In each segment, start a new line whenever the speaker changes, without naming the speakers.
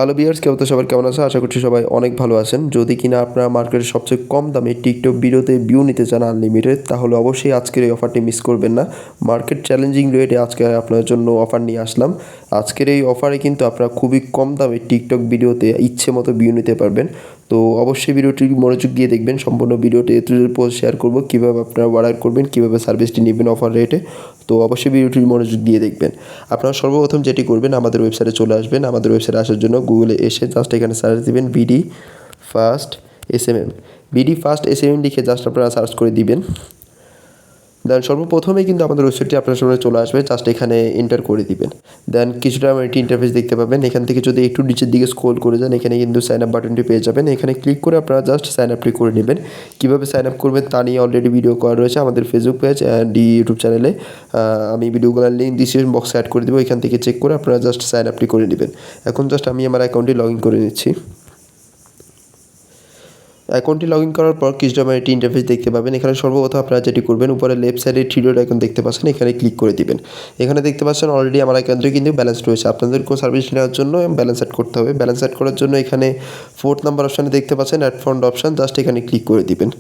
Hello viewers, সবাই কেমন আছেন? আশা করছি সবাই অনেক ভালো আছেন। যদি কিনা আপনারা মার্কেটের সবচেয়ে কম দামে টিকটক ভিডিওতে ভিউ নিতে চান আনলিমিটেড, তাহলে অবশ্যই আজকের এই অফারটি মিস করবেন না। মার্কেট চ্যালেঞ্জিং রেটে আজকে আপনার জন্য অফার নিয়ে আসলাম। আজকের এই অফারে কিন্তু আপনারা খুবই কম দামে টিকটক ভিডিওতে ইচ্ছে মতো ভিউ নিতে পারবেন। তো অবশ্যই ভিডিওটি মনোযোগ দিয়ে দেখবেন। সম্পূর্ণ ভিডিওটি পোস্ট শেয়ার করব, কীভাবে আপনারা অর্ডার করবেন, কীভাবে সার্ভিসটি নেবেন অফার রেটে। তো অবশ্যই ভিডিওটির মনোযোগ দিয়ে দেখবেন। আপনারা সর্বপ্রথম যেটি করবেন, আমাদের ওয়েবসাইটে চলে আসবেন। আমাদের ওয়েবসাইটে আসার জন্য গুগলে এসে জাস্ট এখানে সার্চ দিবেন BD first SMM. BD first SMM লিখে জাস্ট আপনারা সার্চ করে দিবেন। দেন সর্বপ্রথমেই কিন্তু আমাদের ওয়েবসাইটটি আপনার সামনে চলে আসবে। জাস্ট এখানে এন্টার করে দিবেন। দেন কিছুটা একটি ইন্টারফেস দেখতে পাবেন। এখান থেকে যদি একটু নিচের দিকে স্ক্রল করে যান, এখানে কিন্তু সাইন আপ বাটনটি পেয়ে যাবেন। এখানে ক্লিক করে আপনারা জাস্ট সাইন আপটি করে নেবেন। কীভাবে সাইন আপ করবেন তা নিয়ে অলরেডি ভিডিও করা রয়েছে আমাদের ফেসবুক পেজ অ্যান্ড ইউটিউব চ্যানেলে। আমি ভিডিওগুলোর লিঙ্ক ডিসক্রিপশন বক্সে অ্যাড করে দেবো। এখান থেকে চেক করে আপনারা জাস্ট সাইন আপটি করে নেবেন। এখন জাস্ট আমি আমার অ্যাকাউন্টটি লগ ইন করে নিচ্ছি। অ্যাকাউন্টটি লগ ইন করার পর কিছুটা একটি ইন্টারফেস দেখতে পাবেন। এখানে সর্বপ্রথম আপনারা যেটি করবেন, উপরে লেফট সাইডে থ্রি ডট আইকন দেখতে পাচ্ছেন, এখানে ক্লিক করে দিবেন। এখানে দেখতে পাচ্ছেন অলরেডি আমার অ্যাকাউন্টে কিন্তু ব্যালেন্স রয়েছে। আপনাদের কোনো সার্ভিস নেওয়ার জন্য ব্যালেন্স অ্যাড করতে হবে। ব্যালেন্স অ্যাড করার জন্য এখানে 4th নাম্বার অপশানে দেখতে পাচ্ছেন অ্যাড ফান্ড অপশান, জাস্ট এখানে ক্লিক করে দিবেন।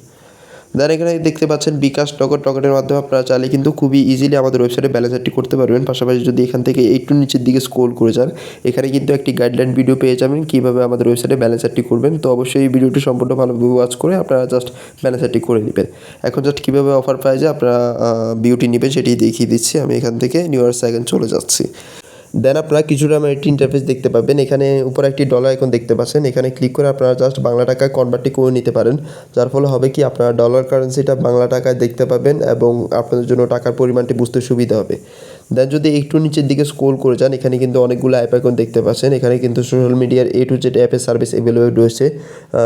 দেন এখানে দেখতে পাচ্ছেন বিকাশ নগদের মাধ্যমে আপনারা চাইলে কিন্তু খুবই ইজিলি আমাদের ওয়েবসাইটে ব্যালেন্স অ্যাডটি করতে পারবেন। পাশাপাশি যদি এখান থেকে একটু নিচের দিকে স্ক্রল করে যান, এখানে কিন্তু একটি গাইডলাইন ভিডিও পেয়ে যাবেন কীভাবে আমাদের ওয়েবসাইটে ব্যালেন্স অ্যাডটি করবেন। তো অবশ্যই এই ভিডিওটি সম্পূর্ণ ভালোভাবে ওয়াচ করে আপনারা জাস্ট ব্যালেন্স অ্যাডটি করে নেবেন। এখন জাস্ট কীভাবে অফার প্রাইজে আপনারা ভিউটি নেবেন সেটি দেখিয়ে দিচ্ছি। আমি এখান থেকে নিউয়ার সেকেন্ড চলে যাচ্ছি। দেন আপনারা কিছুটা একটি ইন্টারফেস দেখতে পাবেন। এখানে উপরে একটি ডলার আইকন দেখতে পাচ্ছেন। এখানে ক্লিক করে আপনারা জাস্ট বাংলা টাকায় কনভার্টটি করে নিতে পারেন। যার ফলে হবে কি, আপনারা ডলার কারেন্সিটা বাংলা টাকায় দেখতে পাবেন এবং আপনাদের জন্য টাকার পরিমাণটি বুঝতে সুবিধা হবে। দেন যদি একটু নিচের দিকে স্ক্রল করে যান, এখানে কিন্তু অনেকগুলো অ্যাপ আইকন দেখতে পাচ্ছেন। এখানে কিন্তু সোশ্যাল মিডিয়ার A to Z অ্যাপের সার্ভিস অ্যাভেলেবল রয়েছে।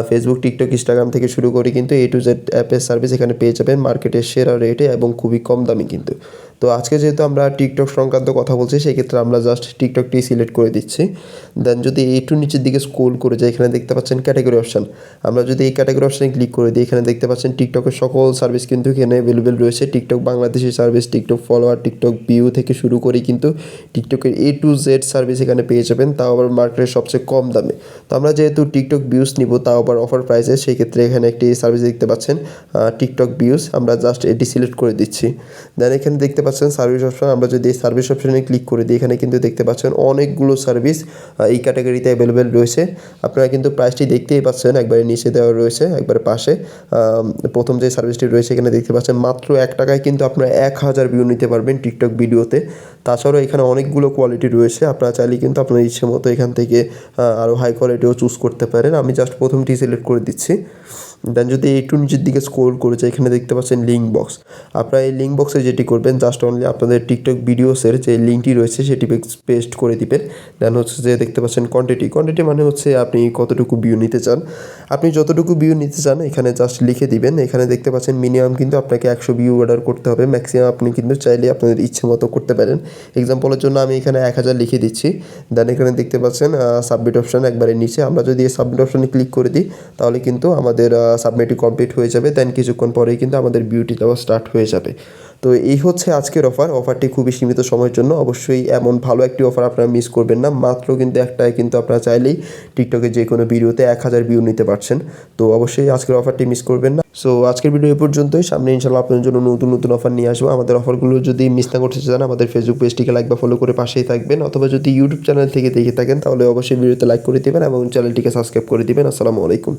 ফেসবুক, টিকটক, ইনস্টাগ্রাম থেকে শুরু করে কিন্তু A to Z অ্যাপের সার্ভিস এখানে পেয়ে যাবেন মার্কেটের সেরা রেটে এবং খুবই কম দামি কিন্তু। তো আজকে যেহেতু আমরা টিকটক সংক্রান্ত কথা বলছি, সেক্ষেত্রে আমরা জাস্ট টিকটকটি সিলেক্ট করে দিচ্ছি। দেন যদি একটু নিচের দিকে স্ক্রল করে যাই, এখানে দেখতে পাচ্ছেন ক্যাটাগরি অপশান। আমরা যদি এই ক্যাটাগরি অপশানে ক্লিক করে দিই, এখানে দেখতে পাচ্ছেন টিকটকের সকল সার্ভিস কিন্তু এখানে অ্যাভেলেবেল রয়েছে। TikTok Bangladeshi service, TikTok follower, TikTok view থেকে শুরু করে কিন্তু টিকটকের A to Z সার্ভিস এখানে পেয়ে যাবেন, তাও আবার মার্কেটের সবচেয়ে কম দামে। তো আমরা যেহেতু টিকটক ভিউস নিব, তাও আবার অফার প্রাইসে, সেই ক্ষেত্রে এখানে একটি সার্ভিস দেখতে পাচ্ছেন টিকটক ভিউস। আমরা জাস্ট এটি সিলেক্ট করে দিচ্ছি। দেন এখানে দেখতে পাচ্ছেন সার্ভিস অপশন। আমরা যদি এই সার্ভিস অপশনে ক্লিক করে দিই, এখানে কিন্তু দেখতে পাচ্ছেন অনেকগুলো সার্ভিস এই ক্যাটাগরিতে অ্যাভেলেবেল রয়েছে। আপনারা কিন্তু প্রাইসটি দেখতেই পাচ্ছেন, একবারে নিচে দেওয়া রয়েছে, একবারে পাশে প্রথম যে সার্ভিসটি রয়েছে এখানে দেখতে পাচ্ছেন মাত্র 1 টাকায় কিন্তু আপনারা 1000 ভিউ নিতে পারবেন টিকটক ভিডিওতে। তাছাড়াও এখানে অনেকগুলো কোয়ালিটি রয়েছে। আপনারা চাইলে কিন্তু আপনার ইচ্ছে মতো এখান থেকে আরও হাই কোয়ালিটিও চুজ করতে পারেন। আমি জাস্ট প্রথমটি সিলেক্ট করে দিচ্ছি। দেন যদি একটু নিচের দিকে স্ক্রল করে যায়, এখানে দেখতে পাচ্ছেন লিঙ্ক বক্স। আপনারা এই লিঙ্ক বক্সে যেটি করবেন, জাস্ট অনলি আপনাদের টিকটক ভিডিওসের যে লিঙ্কটি রয়েছে সেটি পেস্ট করে দিবেন। দেন হচ্ছে যে দেখতে পাচ্ছেন কোয়ান্টিটি মানে হচ্ছে আপনি কতটুকু ভিউ নিতে চান। আপনি যতটুকু ভিউ নিতে চান এখানে জাস্ট লিখে দিবেন। এখানে দেখতে পাচ্ছেন মিনিমাম কিন্তু আপনাকে 100 ভিউ অর্ডার করতে হবে। ম্যাক্সিমাম আপনি কিন্তু চাইলে আপনাদের ইচ্ছে মতো করতে পারেন। এক্সাম্পলের জন্য আমি এখানে 1000 লিখে দিচ্ছি। দেন এখানে দেখতে পাচ্ছেন সাবমিট অপশান একবারে নিচে। আমরা যদি এই সাবমিট অপশানে ক্লিক করে দিই, তাহলে কিন্তু আমাদের সাবমিটটি কমপ্লিট হয়ে যাবে। দেন কিছুক্ষণ পরেই কিন্তু আমাদের ভিউটি দেওয়া স্টার্ট হয়ে যাবে। তো এই হচ্ছে আজকের অফারটি খুবই সীমিত সময়ের জন্য। অবশ্যই এমন ভালো একটি অফার আপনারা মিস করবেন না। মাত্র কিন্তু একটাই কিন্তু আপনারা চাইলেই টিকটকে যে কোনো ভিডিওতে 1000 ভিউ নিতে পারছেন। তো অবশ্যই আজকের অফারটি মিস করবেন না। সো আজকের ভিডিও এই পর্যন্তই। সামনে ইনশাআল্লাহ আপনাদের জন্য নতুন অফার নিয়ে আসবো। আমাদের অফারগুলো যদি মিস না করতে চান, আমাদের ফেসবুক পেজটিকে লাইক বা ফলো করে পাশেই থাকবেন, অথবা যদি ইউটিউব চ্যানেল থেকে দেখে থাকেন তাহলে অবশ্যই ভিডিওতে লাইক করে দিবেন এবং চ্যানেলটিকে সাবস্ক্রাইব করে দিবেন। আসসালামু আলাইকুম।